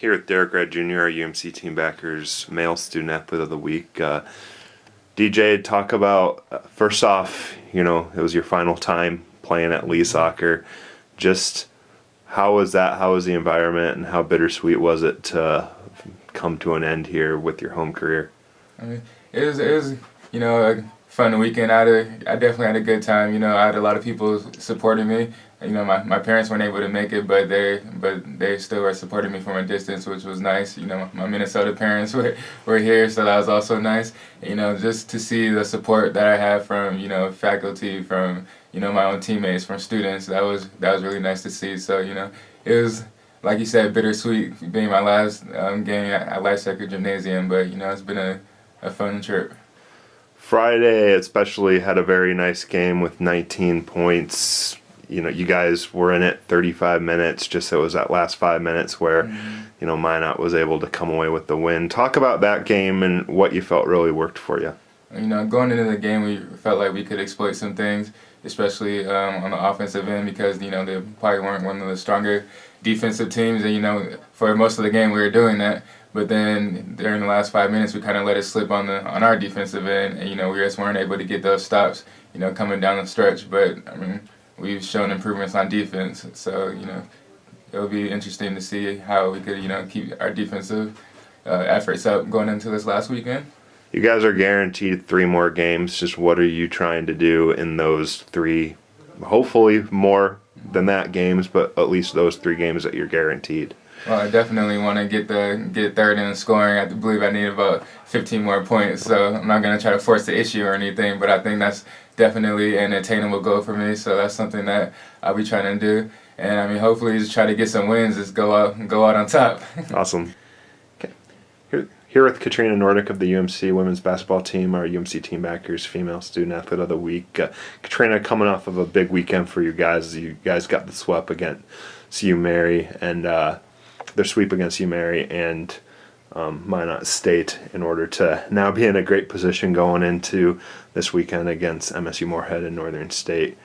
Here with Derrick Jr., our UMC Teambackers Male Student Athlete of the Week. DJ, talk about, first off, it was your final time playing at Lee Soccer. Just how was that? How was the environment, and how bittersweet was it to come to an end here with your home career? I mean, it was a fun weekend. I definitely had a good time. I had a lot of people supporting me. My parents weren't able to make it, but they still were supporting me from a distance, which was nice. My Minnesota parents were here, so that was also nice. Just to see the support that I have from faculty, from my own teammates, from students, that was really nice to see. So it was, like you said, bittersweet being my last game at Life Soccer Gymnasium, but it's been a fun trip. Friday especially had a very nice game with 19 points. You guys were in it 35 minutes, just it was that last 5 minutes where, Minot was able to come away with the win. Talk about that game and what you felt really worked for you. Going into the game, we felt like we could exploit some things, especially on the offensive end, because, they probably weren't one of the stronger defensive teams. And, for most of the game we were doing that. But then during the last 5 minutes, we kind of let it slip on our defensive end. And, we just weren't able to get those stops, coming down the stretch. But, we've shown improvements on defense, so it'll be interesting to see how we could keep our defensive efforts up going into this last weekend. You guys are guaranteed 3 more games. Just what are you trying to do in those 3? Hopefully more than that games, but at least those 3 games that you're guaranteed. Well, I definitely want to get third in the scoring. I believe I need about 15 more points, so I'm not going to try to force the issue or anything, but I think that's definitely an attainable goal for me, so that's something that I'll be trying to do. And, hopefully just try to get some wins, just go out on top. Awesome. Okay. Here with Katrina Nordick of the UMC women's basketball team, our UMC Teambackers Female Student Athlete of the Week. Katrina, coming off of a big weekend for you guys. You guys got the sweep against UMary, and their sweep against UMary and Minot State, in order to now be in a great position going into this weekend against MSU Moorhead and Northern State.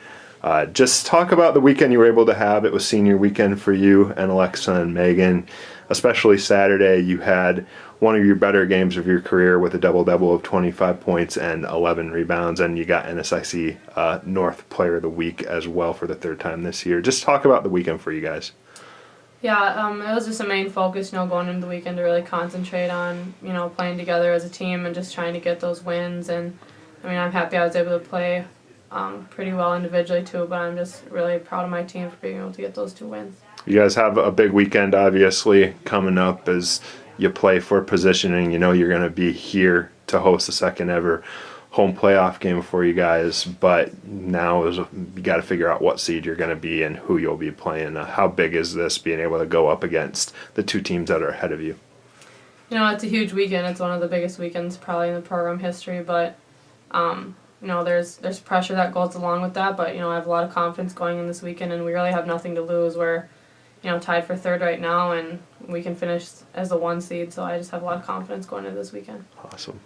Just talk about the weekend you were able to have. It was senior weekend for you and Alexa and Megan. Especially Saturday, you had one of your better games of your career with a double-double of 25 points and 11 rebounds, and you got NSIC North Player of the Week as well for the 3rd time this year. Just talk about the weekend for you guys. Yeah, it was just a main focus, going into the weekend to really concentrate on, playing together as a team and just trying to get those wins. And, I'm happy I was able to play pretty well individually too, but I'm just really proud of my team for being able to get those 2 wins. You guys have a big weekend, obviously, coming up as you play for positioning. You're going to be here to host the 2nd ever home playoff game for you guys, but now you got to figure out what seed you're going to be and who you'll be playing. How big is this, being able to go up against the 2 teams that are ahead of you? It's a huge weekend. It's one of the biggest weekends probably in the program history, but there's pressure that goes along with that, but I have a lot of confidence going in this weekend, and we really have nothing to lose. We're tied for 3rd right now, and we can finish as the 1 seed, so I just have a lot of confidence going into this weekend. Awesome.